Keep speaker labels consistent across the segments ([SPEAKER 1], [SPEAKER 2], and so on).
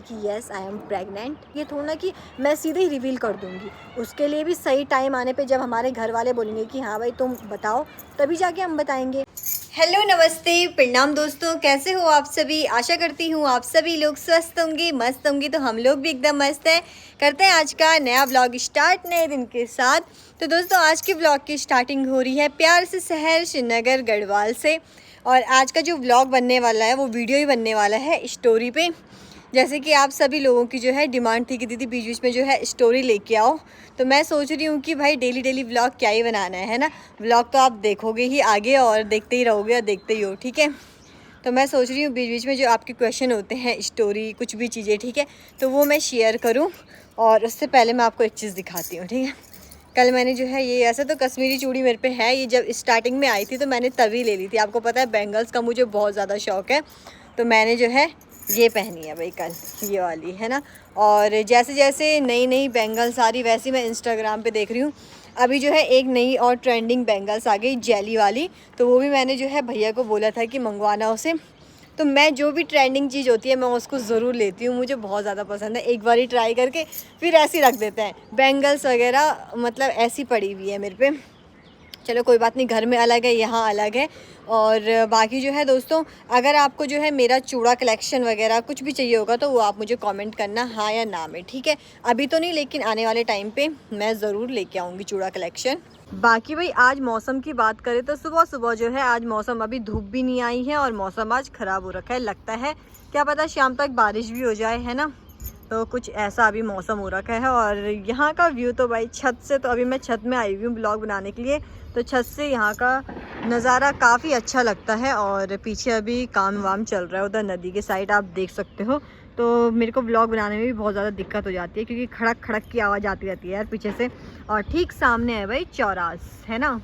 [SPEAKER 1] कि yes I am pregnant. ये थोड़ा ना कि मैं सीधे ही रिवील कर दूंगी, उसके लिए भी सही टाइम आने पे जब हमारे घर वाले बोलेंगे कि हाँ भाई तुम बताओ, तभी जाके हम बताएंगे। हेलो नमस्ते प्रणाम दोस्तों, कैसे हो आप सभी। आशा करती हूँ आप सभी लोग स्वस्थ होंगे, मस्त होंगे। तो हम लोग भी एकदम मस्त हैं। करते हैं आज का नया व्लॉग स्टार्ट नए दिन के साथ। तो दोस्तों आज के व्लॉग की स्टार्टिंग हो रही है प्यार से शहर श्रीनगर गढ़वाल से। और आज का जो व्लॉग बनने वाला है वो वीडियो ही बनने वाला है स्टोरी पे। जैसे कि आप सभी लोगों की जो है डिमांड थी कि दीदी बीच बीच में जो है स्टोरी लेके आओ, तो मैं सोच रही हूँ कि भाई डेली डेली व्लॉग क्या ही बनाना है ना। व्लॉग तो आप देखोगे ही आगे और देखते ही रहोगे और देखते ही हो, ठीक है। तो मैं सोच रही हूँ बीच बीच में जो आपके क्वेश्चन होते हैं, स्टोरी कुछ भी चीज़ें, ठीक है, तो वो मैं शेयर करूँ। और उससे पहले मैं आपको एक चीज़ दिखाती हूँ, ठीक है। कल मैंने जो है ये, ऐसे तो कश्मीरी चूड़ी मेरे पे है, ये जब स्टार्टिंग में आई थी तो मैंने तभी ले ली थी। आपको पता है बैंगल्स का मुझे बहुत ज़्यादा शौक़ है, तो मैंने जो है ये पहनी है भाई कल, ये वाली है ना। और जैसे जैसे नई नई बैंगल्स आ रही वैसे मैं इंस्टाग्राम पे देख रही हूँ। अभी जो है एक नई और ट्रेंडिंग बैंगल्स आ गई जेली वाली, तो वो भी मैंने जो है भैया को बोला था कि मंगवाना उसे। तो मैं जो भी ट्रेंडिंग चीज़ होती है मैं उसको ज़रूर लेती हूँ, मुझे बहुत ज़्यादा पसंद है। एक बार ही ट्राई करके फिर ऐसे ही रख देते हैं बैंगल्स वगैरह, मतलब ऐसी पड़ी हुई है मेरे पे। चलो कोई बात नहीं, घर में अलग है यहाँ अलग है। और बाकी जो है दोस्तों, अगर आपको जो है मेरा चूड़ा कलेक्शन वगैरह कुछ भी चाहिए होगा तो वो आप मुझे कमेंट करना हाँ या ना में, ठीक है। अभी तो नहीं, लेकिन आने वाले टाइम पे मैं ज़रूर लेके आऊँगी चूड़ा कलेक्शन। बाकी भाई आज मौसम की बात करें तो सुबह सुबह जो है आज मौसम, अभी धूप भी नहीं आई है और मौसम आज ख़राब हो रखा है। लगता है क्या पता शाम तक बारिश भी हो जाए, है ना। तो कुछ ऐसा अभी मौसम हो रखा है। और यहाँ का व्यू तो भाई छत से, तो अभी मैं छत में आई हुई हूँ ब्लॉग बनाने के लिए, तो छत से यहाँ का नज़ारा काफ़ी अच्छा लगता है। और पीछे अभी काम वाम चल रहा है उधर नदी के साइड, आप देख सकते हो। तो मेरे को ब्लॉग बनाने में भी बहुत ज़्यादा दिक्कत हो जाती है क्योंकि खड़क खड़क की आवाज़ आती रहती है यार पीछे से। और ठीक सामने है भाई चौरास, है ना।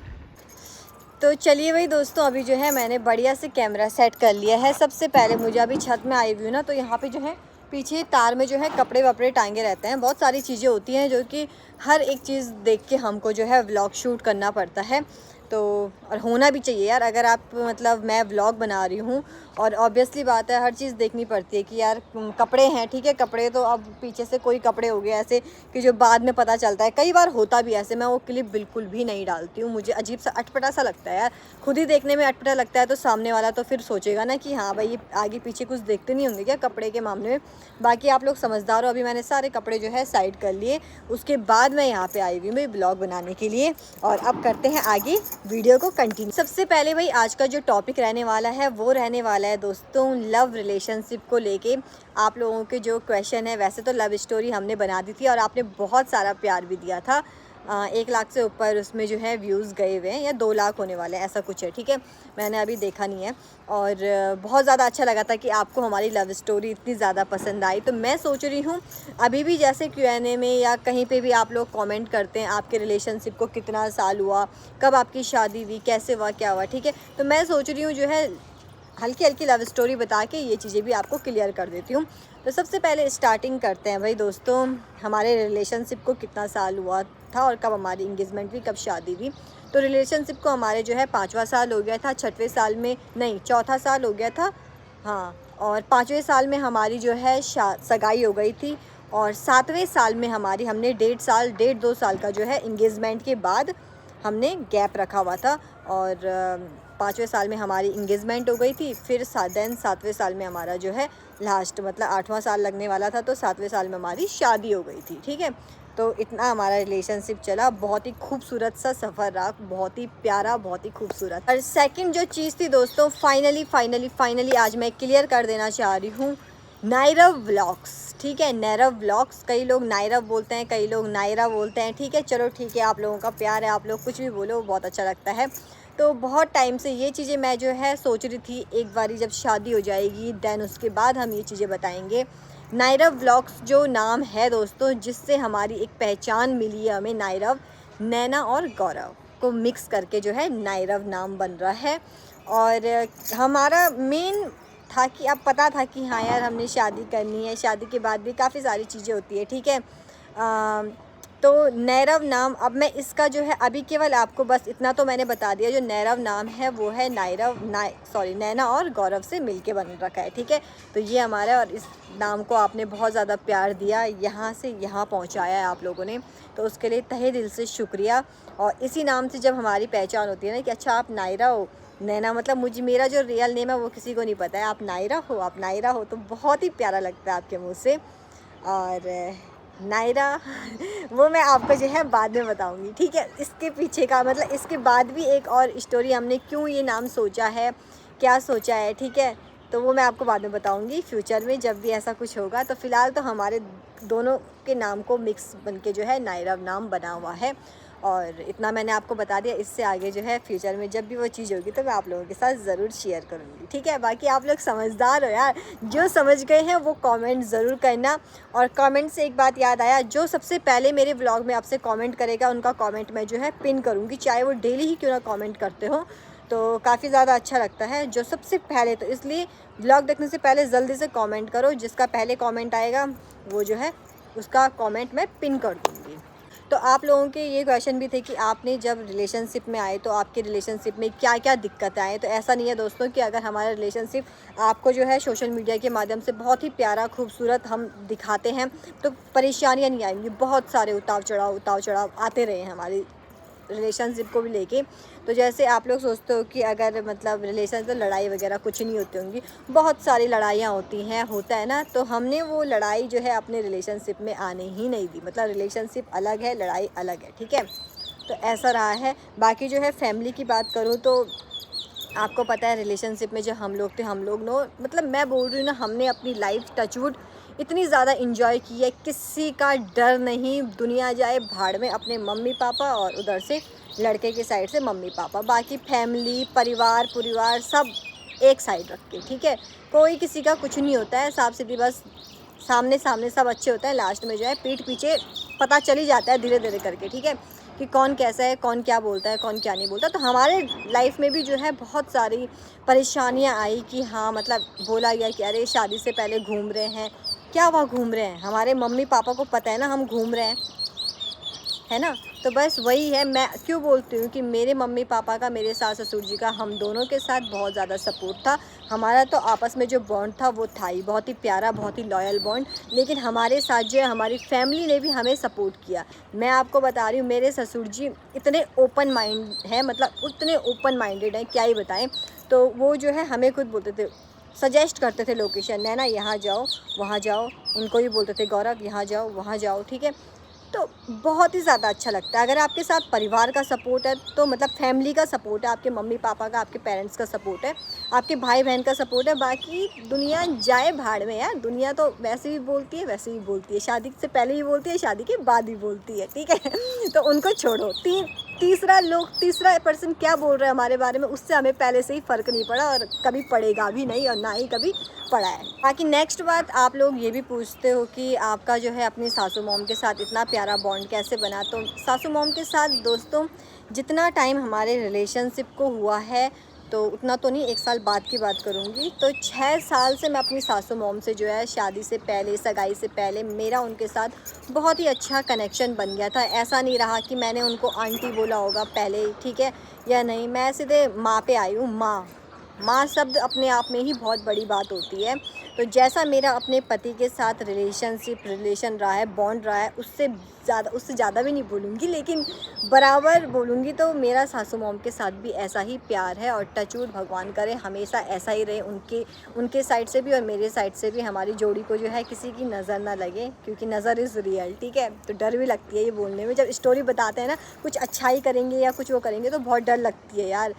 [SPEAKER 1] तो चलिए भाई दोस्तों, अभी जो है मैंने बढ़िया से कैमरा सेट कर लिया है। सबसे पहले मुझे अभी छत में आई हुई हूँ ना, तो यहाँ पे जो है पीछे तार में जो है कपड़े वपड़े टांगे रहते हैं। बहुत सारी चीज़ें होती हैं जो कि हर एक चीज़ देख के हमको जो है व्लॉग शूट करना पड़ता है। तो और होना भी चाहिए यार, अगर आप मतलब मैं व्लॉग बना रही हूँ और ऑब्वियसली बात है हर चीज़ देखनी पड़ती है कि यार कपड़े हैं, ठीक है, कपड़े तो अब पीछे से कोई कपड़े हो गए ऐसे कि जो बाद में पता चलता है। कई बार होता भी ऐसे, मैं वो क्लिप बिल्कुल भी नहीं डालती हूँ, मुझे अजीब सा अटपटा सा लगता है यार। खुद ही देखने में अटपटा लगता है तो सामने वाला तो फिर सोचेगा ना कि हाँ भाई ये आगे पीछे कुछ देखते नहीं होंगे क्या कपड़े के मामले में। बाकी आप लोग समझदार हो। अभी मैंने सारे कपड़े जो है साइड कर लिए, उसके बाद मैं यहाँ पे आई हुई हूँ ब्लॉग बनाने के लिए। और अब करते हैं आगे वीडियो को कंटिन्यू। सबसे पहले भाई आज का जो टॉपिक रहने वाला है वो रहने वाला है दोस्तों लव रिलेशनशिप को लेके। आप लोगों के जो क्वेश्चन है, वैसे तो लव स्टोरी हमने बना दी थी और आपने बहुत सारा प्यार भी दिया था। 1 लाख से ऊपर उसमें जो है व्यूज़ गए हुए हैं, या 2 लाख होने वाले हैं ऐसा कुछ है, ठीक है। मैंने अभी देखा नहीं है। और बहुत ज़्यादा अच्छा लगा था कि आपको हमारी लव स्टोरी इतनी ज़्यादा पसंद आई। तो मैं सोच रही हूँ अभी भी जैसे Q&A में या कहीं पे भी आप लोग कमेंट करते हैं आपके रिलेशनशिप को कितना साल हुआ, कब आपकी शादी हुई, कैसे हुआ, क्या हुआ, ठीक है। तो मैं सोच रही हूँ जो है हल्की हल्की लव स्टोरी बता के ये चीज़ें भी आपको क्लियर कर देती हूँ। तो सबसे पहले स्टार्टिंग करते हैं भाई दोस्तों, हमारे रिलेशनशिप को कितना साल हुआ था और कब हमारी इंगेजमेंट हुई, कब शादी हुई। तो रिलेशनशिप को हमारे जो है 5वां साल हो गया था, 6वें साल में नहीं 4था साल हो गया था, हाँ। और 5वें साल में हमारी जो है सगाई हो गई थी। और 7वें साल में हमारी, हमने 1.5 साल का जो है इंगेजमेंट के बाद हमने गैप रखा हुआ था। और 5वें साल में हमारी इंगेजमेंट हो गई थी। फिर 7वें साल में हमारा जो है लास्ट, मतलब 8वां साल लगने वाला था, तो 7वें साल में हमारी शादी हो गई थी, ठीक है। तो इतना हमारा रिलेशनशिप चला, बहुत ही खूबसूरत सा सफ़र रहा, बहुत ही प्यारा, बहुत ही खूबसूरत। और सेकंड जो चीज़ थी दोस्तों, फाइनली आज मैं क्लियर कर देना चाह रही हूँ, नायरव व्लॉग्स, ठीक है। नायरव व्लॉग्स, कई लोग नायरव बोलते हैं, कई लोग नायरा बोलते हैं, ठीक है। चलो ठीक है, आप लोगों का प्यार है, आप लोग कुछ भी बोलो बहुत अच्छा लगता है। तो बहुत टाइम से ये चीज़ें मैं जो है सोच रही थी, एक बारी जब शादी हो जाएगी देन उसके बाद हम ये चीज़ें बताएंगे। नायरव व्लॉग्स जो नाम है दोस्तों, जिससे हमारी एक पहचान मिली है हमें, नायरव, नैना और गौरव को मिक्स करके जो है नायरव नाम बन रहा है। और हमारा मेन था कि अब पता था कि हाँ यार हमने शादी करनी है, शादी के बाद भी काफ़ी सारी चीज़ें होती है, ठीक है। तो नैरव नाम, अब मैं इसका जो है अभी केवल आपको बस इतना तो मैंने बता दिया, जो नैरव नाम है वो है नैना और गौरव से मिलके बन रखा है, ठीक है। तो ये हमारा, और इस नाम को आपने बहुत ज़्यादा प्यार दिया, यहाँ से यहाँ पहुँचाया है आप लोगों ने, तो उसके लिए तहे दिल से शुक्रिया। और इसी नाम से जब हमारी पहचान होती है ना कि अच्छा आप नायरा हो, नैना मतलब मुझे, मेरा जो रियल नेम है वो किसी को नहीं पता है, आप नायरा हो, आप नायरा हो, तो बहुत ही प्यारा लगता है आपके मुँह से। और नायरा वो मैं आपको जो है बाद में बताऊंगी, ठीक है। इसके पीछे का मतलब, इसके बाद भी एक और स्टोरी, हमने क्यों ये नाम सोचा है, क्या सोचा है, ठीक है, तो वो मैं आपको बाद में बताऊंगी फ्यूचर में जब भी ऐसा कुछ होगा। तो फ़िलहाल तो हमारे दोनों के नाम को मिक्स बन के जो है नायरव नाम बना हुआ है। और इतना मैंने आपको बता दिया, इससे आगे जो है फ्यूचर में जब भी वो चीज़ होगी तो मैं आप लोगों के साथ ज़रूर शेयर करूँगी, ठीक है। बाकी आप लोग समझदार हो यार, जो समझ गए हैं वो कमेंट ज़रूर करना। और कमेंट से एक बात याद आया, जो सबसे पहले मेरे व्लॉग में आपसे कमेंट करेगा उनका कमेंट मैं जो है पिन करूँगी, चाहे वो डेली ही क्यों ना कमेंट करते हो, तो काफ़ी ज़्यादा अच्छा लगता है जो सबसे पहले, तो इसलिए व्लॉग देखने से पहले जल्दी से कमेंट करो, जिसका पहले कमेंट आएगा वो जो है उसका कमेंट मैं पिन कर दूँगी। तो आप लोगों के ये क्वेश्चन भी थे कि आपने जब रिलेशनशिप में आए तो आपके रिलेशनशिप में क्या क्या दिक्कतें आए। तो ऐसा नहीं है दोस्तों कि अगर हमारा रिलेशनशिप आपको जो है सोशल मीडिया के माध्यम से बहुत ही प्यारा खूबसूरत हम दिखाते हैं तो परेशानियां नहीं आएंगी, बहुत सारे उतार चढ़ाव आते रहे हैं हमारी रिलेशनशिप को भी लेके। तो जैसे आप लोग सोचते हो कि अगर मतलब रिलेशन तो लड़ाई वगैरह कुछ नहीं होती होंगी, बहुत सारी लड़ाइयाँ होती हैं, होता है ना। तो हमने वो लड़ाई जो है अपने रिलेशनशिप में आने ही नहीं दी, मतलब रिलेशनशिप अलग है, लड़ाई अलग है, ठीक है। तो ऐसा रहा है। बाकी जो है फैमिली की बात करूँ तो आपको पता है रिलेशनशिप में जो हम लोग थे, हम लोग नो मतलब मैं बोल रही हूँ ना, हमने अपनी लाइफ टचवुड इतनी ज़्यादा इन्जॉय की है, किसी का डर नहीं, दुनिया जाए भाड़ में, अपने मम्मी पापा और उधर से लड़के के साइड से मम्मी पापा, बाकी फैमिली परिवार सब एक साइड रख के, ठीक है। कोई किसी का कुछ नहीं होता है, साफ सीधी बस सामने सामने सब अच्छे होते हैं, लास्ट में जो है पीठ पीछे पता चल ही जाता है धीरे धीरे करके, ठीक है, कि कौन कैसा है, कौन क्या बोलता है, कौन क्या नहीं बोलता। तो हमारे लाइफ में भी जो है बहुत सारी परेशानियां आई कि हाँ मतलब बोला गया कि अरे शादी से पहले घूम रहे हैं, क्या हुआ घूम रहे हैं, हमारे मम्मी पापा को पता है ना हम घूम रहे हैं, है ना। तो बस वही है, मैं क्यों बोलती हूँ कि मेरे मम्मी पापा का, मेरे सास ससुर जी का, हम दोनों के साथ बहुत ज़्यादा सपोर्ट था। हमारा तो आपस में जो बॉन्ड था वो था ही बहुत ही प्यारा, बहुत ही लॉयल बॉन्ड। लेकिन हमारे साथ जो है हमारी फैमिली ने भी हमें सपोर्ट किया। मैं आपको बता रही हूँ, मेरे ससुर जी इतने ओपन माइंड हैं, मतलब उतने ओपन माइंडेड हैं, क्या ही बताएँ। तो वो जो है हमें खुद बोलते थे, सजेस्ट करते थे लोकेशन, नैना यहाँ जाओ वहाँ जाओ, उनको भी बोलते थे गौरव यहाँ जाओ वहाँ जाओ, ठीक है। तो बहुत ही ज़्यादा अच्छा लगता है अगर आपके साथ परिवार का सपोर्ट है, तो मतलब फैमिली का सपोर्ट है, आपके मम्मी पापा का, आपके पेरेंट्स का सपोर्ट है, आपके भाई बहन का सपोर्ट है। बाकी दुनिया जाए भाड़ में यार, दुनिया तो वैसे भी बोलती है, वैसे भी बोलती है, शादी से पहले भी बोलती है, शादी के बाद भी बोलती है, ठीक है। तो उनको छोड़ो, तीसरा पर्सन क्या बोल रहा है हमारे बारे में, उससे हमें पहले से ही फ़र्क नहीं पड़ा और कभी पड़ेगा भी नहीं, और ना ही कभी पड़ा है। बाकी नेक्स्ट बात, आप लोग ये भी पूछते हो कि आपका जो है अपनी सासू मॉम के साथ इतना प्यारा बॉन्ड कैसे बना। तो सासू मॉम के साथ दोस्तों जितना टाइम हमारे रिलेशनशिप को हुआ है, तो उतना तो नहीं, 1 साल बाद की बात करूँगी, तो 6 साल से मैं अपनी सासू मॉम से जो है शादी से पहले, सगाई से पहले मेरा उनके साथ बहुत ही अच्छा कनेक्शन बन गया था। ऐसा नहीं रहा कि मैंने उनको आंटी बोला होगा पहले, ठीक है, या नहीं, मैं सीधे माँ पे आई हूँ। माँ शब्द अपने आप में ही बहुत बड़ी बात होती है। तो जैसा मेरा अपने पति के साथ रिलेशन रहा है, बॉन्ड रहा है, उससे ज़्यादा भी नहीं बोलूँगी, लेकिन बराबर बोलूँगी, तो मेरा सासू मॉम के साथ भी ऐसा ही प्यार है। और टचवुड भगवान करे हमेशा ऐसा ही रहे, उनके साइड से भी और मेरे साइड से भी, हमारी जोड़ी को जो है किसी की नज़र ना लगे, क्योंकि नज़र इज़ रियल, ठीक है। तो डर भी लगती है ये बोलने में, जब स्टोरी बताते हैं ना, कुछ अच्छाई करेंगे या कुछ वो करेंगे तो बहुत डर लगती है यार।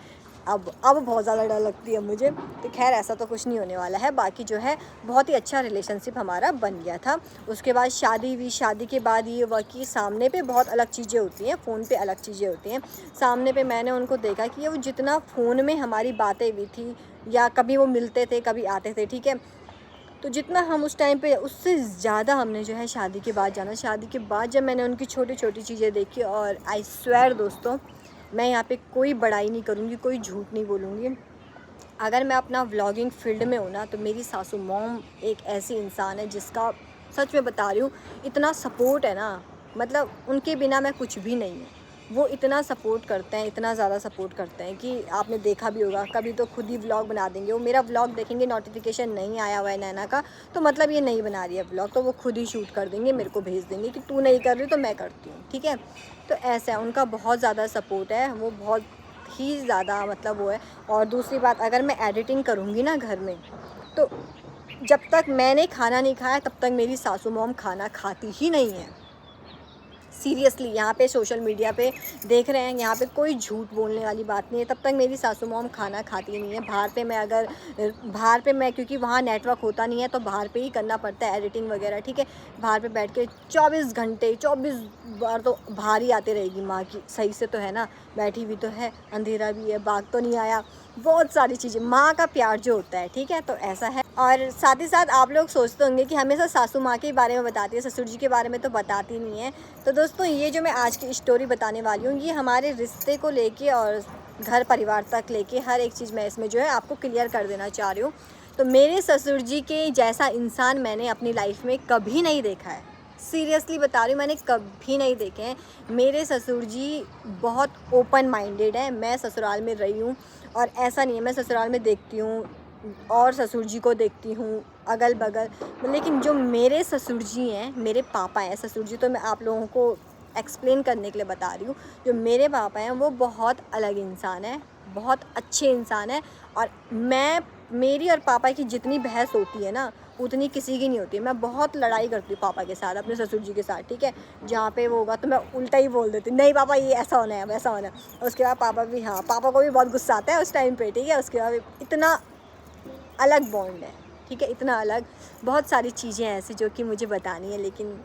[SPEAKER 1] अब बहुत ज़्यादा डर लगती है मुझे। तो खैर ऐसा तो कुछ नहीं होने वाला है। बाकी जो है बहुत ही अच्छा रिलेशनशिप हमारा बन गया था। उसके बाद शादी हुई, शादी के बाद ये हुआ कि सामने पे बहुत अलग चीज़ें होती हैं, फ़ोन पे अलग चीज़ें होती हैं। सामने पे मैंने उनको देखा कि वो जितना फ़ोन में हमारी बातें हुई थी, या कभी वो मिलते थे कभी आते थे, ठीक है, तो जितना हम उस टाइम पे, उससे ज़्यादा हमने जो है शादी के बाद जाना। शादी के बाद जब मैंने उनकी छोटी छोटी चीज़ें देखी, और आई स्वेयर दोस्तों, मैं यहाँ पे कोई बड़ाई नहीं करूँगी, कोई झूठ नहीं बोलूँगी, अगर मैं अपना व्लॉगिंग फील्ड में हूँ ना, तो मेरी सासू मॉम एक ऐसी इंसान है जिसका, सच में बता रही हूँ, इतना सपोर्ट है ना, मतलब उनके बिना मैं कुछ भी नहीं हूँ। वो इतना सपोर्ट करते हैं, इतना ज़्यादा सपोर्ट करते हैं कि आपने देखा भी होगा, कभी तो खुद ही व्लॉग बना देंगे। वो मेरा व्लॉग देखेंगे, नोटिफिकेशन नहीं आया हुआ है नैना का, तो मतलब ये नहीं बना रही है व्लॉग, तो वो खुद ही शूट कर देंगे, मेरे को भेज देंगे कि तू नहीं कर रही तो मैं करती हूँ, ठीक है। तो ऐसा है, उनका बहुत ज़्यादा सपोर्ट है, वो बहुत ही ज़्यादा मतलब वो है। और दूसरी बात, अगर मैं एडिटिंग करूँगी ना घर में, तो जब तक मैंने खाना नहीं खाया तब तक मेरी सासू मॉम खाना खाती ही नहीं है। सीरियसली, यहाँ पे सोशल मीडिया पे देख रहे हैं, यहाँ पे कोई झूठ बोलने वाली बात नहीं है। तब तक मेरी सासू मॉम खाना खाती नहीं है। बाहर पे मैं क्योंकि वहाँ नेटवर्क होता नहीं है, तो बाहर पे ही करना पड़ता है एडिटिंग वगैरह, ठीक है। बाहर पे बैठ के 24 घंटे 24 बार तो बाहर ही आते रहेगी माँ की। सही से तो है ना, बैठी भी तो है, अंधेरा भी है, बाघ तो नहीं आया, बहुत सारी चीज़ें, माँ का प्यार जो होता है, ठीक है। तो ऐसा है। और साथ ही साथ आप लोग सोचते होंगे कि हमेशा सासू माँ के बारे में बताती है, ससुर जी के बारे में तो बताती नहीं है। तो दोस्तों, ये जो मैं आज की स्टोरी बताने वाली हूँ, ये हमारे रिश्ते को लेके और घर परिवार तक लेके हर एक चीज़ मैं इसमें जो है आपको क्लियर कर देना चाह रही हूँ। तो मेरे ससुर जी के जैसा इंसान मैंने अपनी लाइफ में कभी नहीं देखा है। सीरियसली बता रही हूँ, मैंने कभी नहीं देखे हैं। मेरे ससुर जी बहुत ओपन माइंडेड है। मैं ससुराल में रही हूँ और ऐसा नहीं है, मैं ससुराल में देखती हूँ और ससुर जी को देखती हूँ अगल बगल, लेकिन जो मेरे ससुर जी हैं, मेरे पापा हैं, ससुर जी तो मैं आप लोगों को एक्सप्लेन करने के लिए बता रही हूँ। जो मेरे पापा हैं वो बहुत अलग इंसान है, बहुत अच्छे इंसान है। और मेरी और पापा की जितनी बहस होती है ना, उतनी किसी की नहीं होती है। मैं बहुत लड़ाई करती हूँ पापा के साथ, अपने ससुर जी के साथ, ठीक है। जहाँ पे वो होगा तो मैं उल्टा ही बोल देती हूँ, नहीं पापा ये ऐसा होना है, वैसा होना है। उसके बाद पापा भी, हाँ, पापा को भी बहुत गुस्सा आता है उस टाइम पे, ठीक है। उसके बाद इतना अलग बॉन्ड है, ठीक है, इतना अलग। बहुत सारी चीज़ें हैं ऐसी जो कि मुझे बतानी है, लेकिन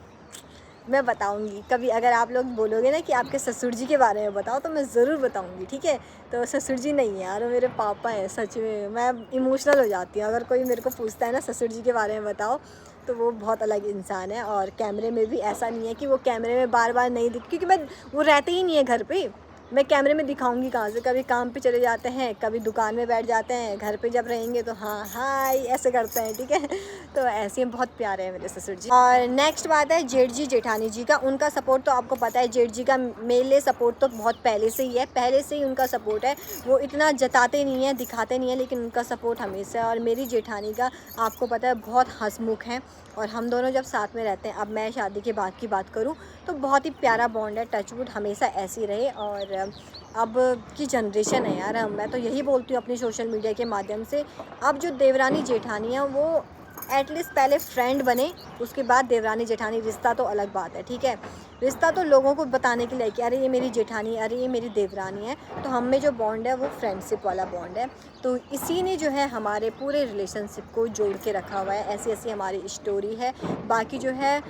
[SPEAKER 1] मैं बताऊंगी कभी। अगर आप लोग बोलोगे ना कि आपके ससुर जी के बारे में बताओ, तो मैं ज़रूर बताऊंगी, ठीक है। तो ससुर जी नहीं है यार, वो मेरे पापा हैं। सच में मैं इमोशनल हो जाती हूँ अगर कोई मेरे को पूछता है ना ससुर जी के बारे में बताओ, तो वो बहुत अलग इंसान है। और कैमरे में भी ऐसा नहीं है कि वो कैमरे में बार बार नहीं दिख, क्योंकि वो रहते ही नहीं है घर पे। मैं कैमरे में दिखाऊंगी कहाँ से। कभी काम पे चले जाते हैं, कभी दुकान में बैठ जाते हैं, घर पे जब रहेंगे तो हाँ हाय ऐसे करते हैं, ठीक है। तो ऐसे ही बहुत प्यारे हैं मेरे ससुर जी। और नेक्स्ट बात है जेठ जी जेठानी जी का। उनका सपोर्ट तो आपको पता है, जेठ जी का मेरे लिए सपोर्ट तो बहुत पहले से ही है, पहले से ही उनका सपोर्ट है। वो इतना जताते नहीं है, दिखाते नहीं है, लेकिन उनका सपोर्ट हमेशा है। और मेरी जेठानी का आपको पता है बहुत हंसमुख है, और हम दोनों जब साथ में रहते हैं, अब मैं शादी के बाद की बात करूं तो बहुत ही प्यारा बॉन्ड है। टचवुड हमेशा ऐसी रहे। और अब की जनरेशन है यार, मैं तो यही बोलती हूँ अपनी सोशल मीडिया के माध्यम से, अब जो देवरानी जेठानी है वो एटलीस्ट पहले फ्रेंड बने, उसके बाद देवरानी जेठानी। रिश्ता तो अलग बात है, ठीक है। रिश्ता तो लोगों को बताने के लिए कि अरे ये मेरी जेठानी, अरे ये मेरी देवरानी है। तो हम में जो बॉन्ड है वो फ्रेंडशिप वाला बॉन्ड है। तो इसी ने जो है हमारे पूरे रिलेशनशिप को जोड़ के रखा हुआ है। ऐसी ऐसी हमारी स्टोरी है। बाकी जो है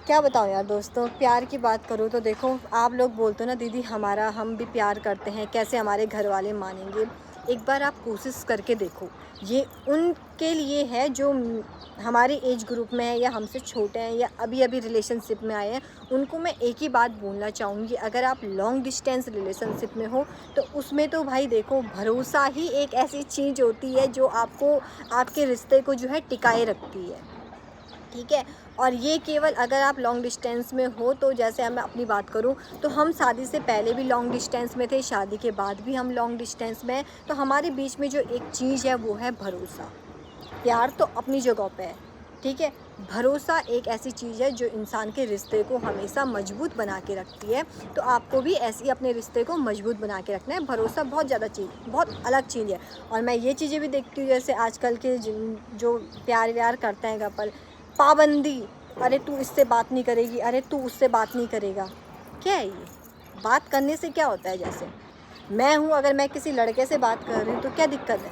[SPEAKER 1] क्या बताऊँ यार दोस्तों, प्यार की बात करूँ तो देखो, आप लोग बोलते हो ना दीदी हम भी प्यार करते हैं, कैसे हमारे घर वाले मानेंगे। एक बार आप कोशिश करके देखो। ये उनके लिए है जो हमारे एज ग्रुप में है, या हमसे छोटे हैं, या अभी अभी रिलेशनशिप में आए हैं। उनको मैं एक ही बात बोलना चाहूँगी, अगर आप लॉन्ग डिस्टेंस रिलेशनशिप में हो तो उसमें तो भाई देखो, भरोसा ही एक ऐसी चीज़ होती है जो आपको, आपके रिश्ते को जो है टिकाए रखती है, ठीक है। और ये केवल अगर आप लॉन्ग डिस्टेंस में हो, तो जैसे मैं अपनी बात करूं तो हम शादी से पहले भी लॉन्ग डिस्टेंस में थे, शादी के बाद भी हम लॉन्ग डिस्टेंस में हैं। तो हमारे बीच में जो एक चीज़ है वो है भरोसा। प्यार तो अपनी जगह पे है, ठीक है। भरोसा एक ऐसी चीज़ है जो इंसान के रिश्ते को हमेशा मजबूत बना के रखती है। तो आपको भी ऐसे ही अपने रिश्ते को मजबूत बना के रखना है। भरोसा बहुत ज़्यादा चीज़, बहुत अलग चीज़ है। और मैं ये चीज़ें भी देखती हूँ, जैसे आजकल के जो प्यार व्यार करते हैं कपल, पाबंदी, अरे तू इससे बात नहीं करेगी, अरे तू उससे बात नहीं करेगा। क्या है ये? बात करने से क्या होता है? जैसे मैं हूँ, अगर मैं किसी लड़के से बात कर रही हूँ तो क्या दिक्कत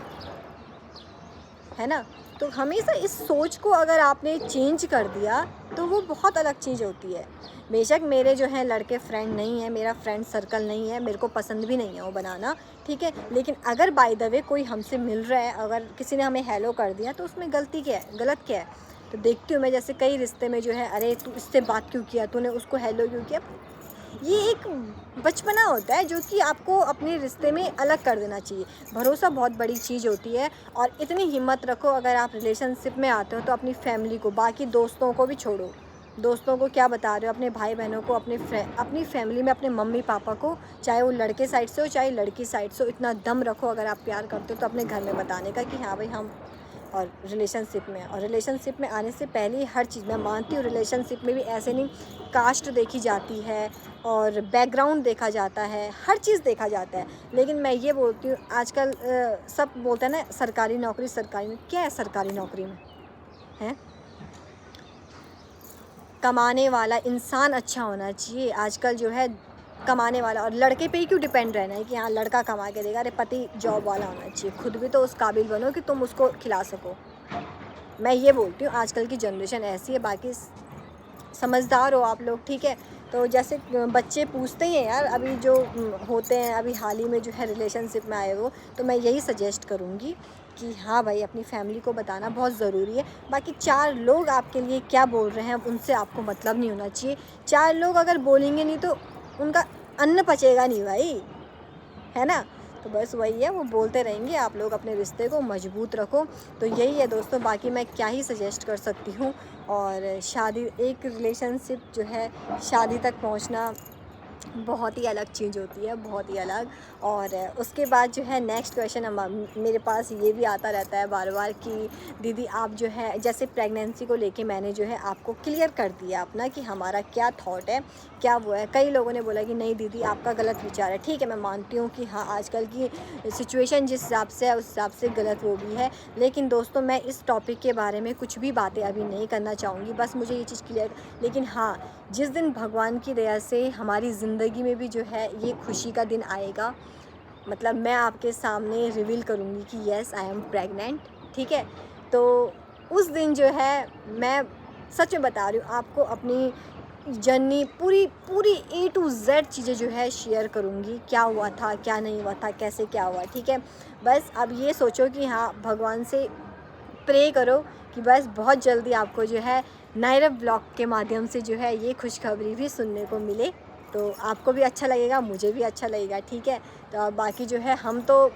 [SPEAKER 1] है ना। तो हमेशा इस सोच को अगर आपने चेंज कर दिया तो वो बहुत अलग चीज़ होती है। बेशक मेरे जो हैं लड़के फ्रेंड नहीं है, मेरा फ्रेंड सर्कल नहीं है, मेरे को पसंद भी नहीं है वो बनाना, ठीक है। लेकिन अगर बाय द वे कोई हमसे मिल रहा है, अगर किसी ने हमें हेलो कर दिया, तो उसमें गलती क्या है, गलत क्या है। तो देखती हूँ मैं, जैसे कई रिश्ते में जो है, अरे तू इससे बात क्यों किया, तूने उसको हेलो क्यों किया। ये एक बचपना होता है जो कि आपको अपने रिश्ते में अलग कर देना चाहिए। भरोसा बहुत बड़ी चीज़ होती है। और इतनी हिम्मत रखो, अगर आप रिलेशनशिप में आते हो तो अपनी फैमिली को, बाकी दोस्तों को भी छोड़ो, दोस्तों को क्या बता रहे हो, अपने भाई बहनों को, अपनी फैमिली में अपने मम्मी पापा को, चाहे वो लड़के साइड से हो चाहे लड़की साइड से हो, इतना दम रखो अगर आप प्यार करते हो तो अपने घर में बताने का कि हाँ भाई हम और रिलेशनशिप में आने से पहले हर चीज़ मैं मानती हूँ। रिलेशनशिप में भी ऐसे नहीं, कास्ट देखी जाती है और बैकग्राउंड देखा जाता है, हर चीज़ देखा जाता है। लेकिन मैं ये बोलती हूँ आजकल सब बोलते हैं ना सरकारी नौकरी, क्या है सरकारी नौकरी में है? कमाने वाला इंसान अच्छा होना चाहिए। आजकल जो है कमाने वाला, और लड़के पे ही क्यों डिपेंड रहना है कि हाँ लड़का कमा के देगा। अरे पति जॉब वाला होना चाहिए, खुद भी तो उस काबिल बनो कि तुम उसको खिला सको। मैं ये बोलती हूँ आजकल की जनरेशन ऐसी है। बाकी समझदार हो आप लोग, ठीक है। तो जैसे बच्चे पूछते ही हैं यार, अभी जो होते हैं, अभी हाल ही में जो है रिलेशनशिप में आए वो, तो मैं यही सजेस्ट करूँगी कि हाँ भाई अपनी फैमिली को बताना बहुत ज़रूरी है। बाकी 4 लोग आपके लिए क्या बोल रहे हैं उनसे आपको मतलब नहीं होना चाहिए। 4 लोग अगर बोलेंगे नहीं तो उनका अन्न पचेगा नहीं भाई, है ना। तो बस वही है, वो बोलते रहेंगे, आप लोग अपने रिश्ते को मजबूत रखो। तो यही है दोस्तों, बाकी मैं क्या ही सजेस्ट कर सकती हूँ। और शादी, एक रिलेशनशिप जो है शादी तक पहुँचना बहुत ही अलग चीज़ होती है, बहुत ही अलग। और उसके बाद जो है नेक्स्ट क्वेश्चन मेरे पास ये भी आता रहता है बार बार कि दीदी आप जो है, जैसे प्रेगनेंसी को लेके मैंने जो है आपको क्लियर कर दिया अपना कि हमारा क्या थॉट है, क्या वो है। कई लोगों ने बोला कि नहीं दीदी आपका गलत विचार है। ठीक है, मैं मानती हूँ कि हाँ आजकल की सिचुएशन जिस हिसाब से है उस हिसाब से गलत वो भी है। लेकिन दोस्तों मैं इस टॉपिक के बारे में कुछ भी बातें अभी नहीं करना चाहूँगी, बस मुझे ये चीज़ क्लियर। लेकिन हाँ, जिस दिन भगवान की दया से हमारी ज़िंदगी में भी जो है ये खुशी का दिन आएगा, मतलब मैं आपके सामने रिवील करूँगी कि येस आई एम प्रेग्नेंट, ठीक है। तो उस दिन जो है मैं सच में बता रही हूँ आपको, अपनी जर्नी पूरी पूरी A to Z चीज़ें जो है शेयर करूँगी, क्या हुआ था क्या नहीं हुआ था, कैसे क्या हुआ, ठीक है। बस अब ये सोचो कि हाँ भगवान से प्रे करो कि बस बहुत जल्दी आपको जो है नायरा ब्लॉग के माध्यम से जो है ये खुशखबरी भी सुनने को मिले। तो आपको भी अच्छा लगेगा, मुझे भी अच्छा लगेगा, ठीक है। तो बाकी जो है हम तो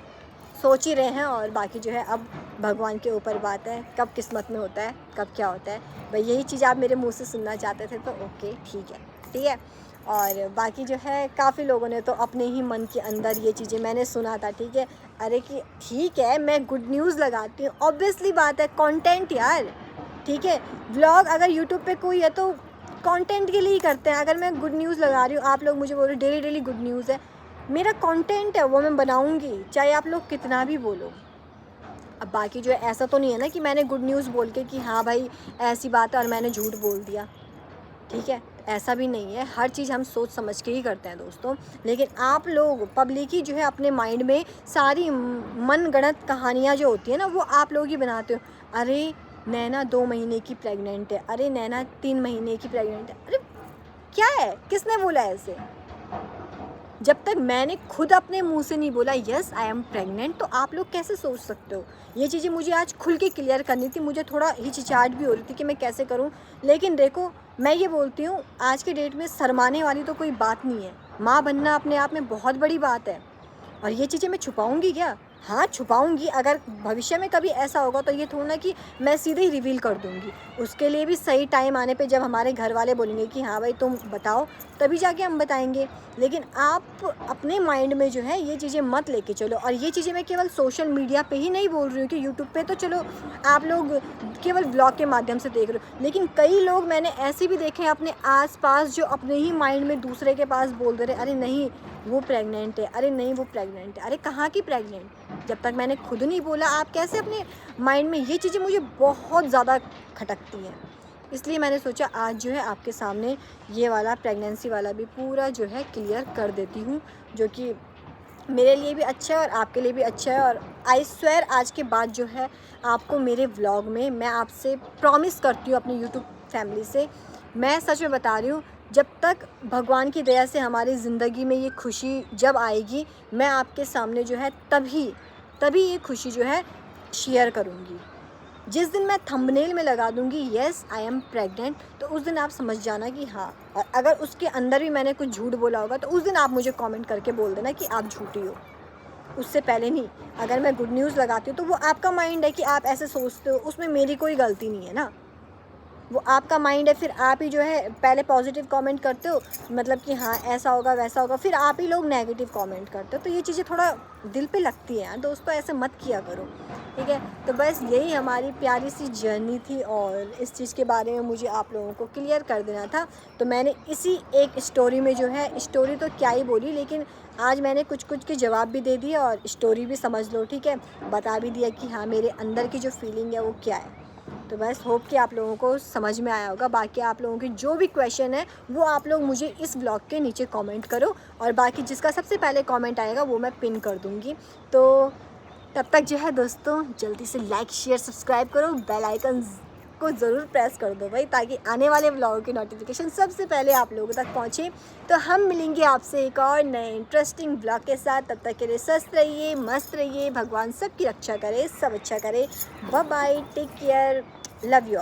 [SPEAKER 1] सोच ही रहे हैं, और बाकी जो है अब भगवान के ऊपर बात है, कब किस्मत में होता है कब क्या होता है। भाई यही चीज़ आप मेरे मुंह से सुनना चाहते थे तो ओके ठीक है, ठीक है। और बाकी जो है काफ़ी लोगों ने तो अपने ही मन के अंदर ये चीज़ें, मैंने सुना था, ठीक है। अरे कि ठीक है मैं गुड न्यूज़ लगाती हूँ, ऑब्वियसली बात है, कंटेंट यार, ठीक है। व्लॉग अगर यूट्यूब पे कोई है तो कंटेंट के लिए ही करते हैं। अगर मैं गुड न्यूज़ लगा रही हूँ, आप लोग मुझे बोल रहे हो डेली डेली गुड न्यूज़ है, मेरा कंटेंट है वो मैं बनाऊँगी, चाहे आप लोग कितना भी बोलो। अब बाकी जो है ऐसा तो नहीं है ना कि मैंने गुड न्यूज़ बोल के कि हाँ भाई ऐसी बात है और मैंने झूठ बोल दिया, ठीक है। ऐसा भी नहीं है, हर चीज़ हम सोच समझ के ही करते हैं दोस्तों। लेकिन आप लोग पब्लिक ही जो है अपने माइंड में सारी मनगढ़ंत कहानियाँ जो होती है ना वो आप लोग ही बनाते हो। अरे नैना 2 महीने की प्रेग्नेंट है, अरे नैना 3 महीने की प्रेग्नेंट है। अरे क्या है, किसने बोला ऐसे? जब तक मैंने खुद अपने मुंह से नहीं बोला यस आई एम प्रेग्नेंट, तो आप लोग कैसे सोच सकते हो? ये चीज़ें मुझे आज खुल के क्लियर करनी थी, मुझे थोड़ा हिचकिचाहट भी हो रही थी कि मैं कैसे करूं। लेकिन देखो मैं ये बोलती हूँ आज के डेट में शर्माने वाली तो कोई बात नहीं है। माँ बनना अपने आप में बहुत बड़ी बात है, और ये चीज़ें मैं छुपाऊंगी क्या? हाँ छुपाऊंगी, अगर भविष्य में कभी ऐसा होगा तो ये थोड़ा ना कि मैं सीधे ही रिवील कर दूंगी। उसके लिए भी सही टाइम आने पे जब हमारे घर वाले बोलेंगे कि हाँ भाई तुम बताओ, तभी जाके हम बताएंगे। लेकिन आप अपने माइंड में जो है ये चीज़ें मत लेके चलो। और ये चीज़ें मैं केवल सोशल मीडिया पे ही नहीं बोल रही हूँ कि यूट्यूब पे तो चलो आप लोग केवल ब्लॉग के माध्यम से देख रहे हो, लेकिन कई लोग मैंने ऐसे भी देखे हैं अपने आसपास जो अपने ही माइंड में दूसरे के पास बोल दे रहे, अरे नहीं वो प्रेग्नेंट है, अरे नहीं वो प्रेग्नेंट है। अरे कहाँ की प्रेग्नेंट? जब तक मैंने खुद नहीं बोला आप कैसे अपने माइंड में, ये चीज़ें मुझे बहुत ज़्यादा खटकती हैं। इसलिए मैंने सोचा आज जो है आपके सामने ये वाला प्रेगनेंसी वाला भी पूरा जो है क्लियर कर देती हूँ, जो कि मेरे लिए भी अच्छा है और आपके लिए भी अच्छा है। और आई स्वेयर आज के बाद जो है आपको मेरे व्लॉग में, मैं आपसे प्रॉमिस करती हूँ अपनी यूट्यूब फैमिली से, मैं सच में बता रही हूँ, जब तक भगवान की दया से हमारी ज़िंदगी में ये खुशी जब आएगी, मैं आपके सामने जो है तभी ये खुशी जो है शेयर करूँगी। जिस दिन मैं थंबनेल में लगा दूँगी येस आई एम प्रेग्नेंट, तो उस दिन आप समझ जाना कि हाँ। और अगर उसके अंदर भी मैंने कुछ झूठ बोला होगा तो उस दिन आप मुझे कमेंट करके बोल देना कि आप झूठी हो, उससे पहले नहीं। अगर मैं गुड न्यूज़ लगाती हूँ तो वो आपका माइंड है कि आप ऐसे सोचते हो, उसमें मेरी कोई गलती नहीं है ना। वो आपका माइंड है, फिर आप ही जो है पहले पॉजिटिव कमेंट करते हो, मतलब कि हाँ ऐसा होगा वैसा होगा, फिर आप ही लोग नेगेटिव कमेंट करते हो। तो ये चीज़ें थोड़ा दिल पे लगती है यार दोस्तों, ऐसे मत किया करो, ठीक है। तो बस यही हमारी प्यारी सी जर्नी थी और इस चीज़ के बारे में मुझे आप लोगों को क्लियर कर देना था। तो मैंने इसी एक स्टोरी में जो है, स्टोरी तो क्या ही बोली, लेकिन आज मैंने कुछ कुछ के जवाब भी दे दिए और स्टोरी भी समझ लो, ठीक है, बता भी दिया कि हाँ मेरे अंदर की जो फीलिंग है वो क्या है। तो बस होप कि आप लोगों को समझ में आया होगा। बाकी आप लोगों के जो भी क्वेश्चन है वो आप लोग मुझे इस ब्लॉग के नीचे कमेंट करो, और बाकी जिसका सबसे पहले कमेंट आएगा वो मैं पिन कर दूँगी। तो तब तक जो है दोस्तों, जल्दी से लाइक शेयर सब्सक्राइब करो, बेल आइकन को ज़रूर प्रेस कर दो भाई, ताकि आने वाले ब्लॉग की नोटिफिकेशन सबसे पहले आप लोगों तक पहुँचे। तो हम मिलेंगे आपसे एक और नए इंटरेस्टिंग ब्लॉग के साथ। तब तक के लिए स्वस्थ रहिए, मस्त रहिए, भगवान सबकी रक्षा करे, सब अच्छा करे। Bye bye, take care, love you.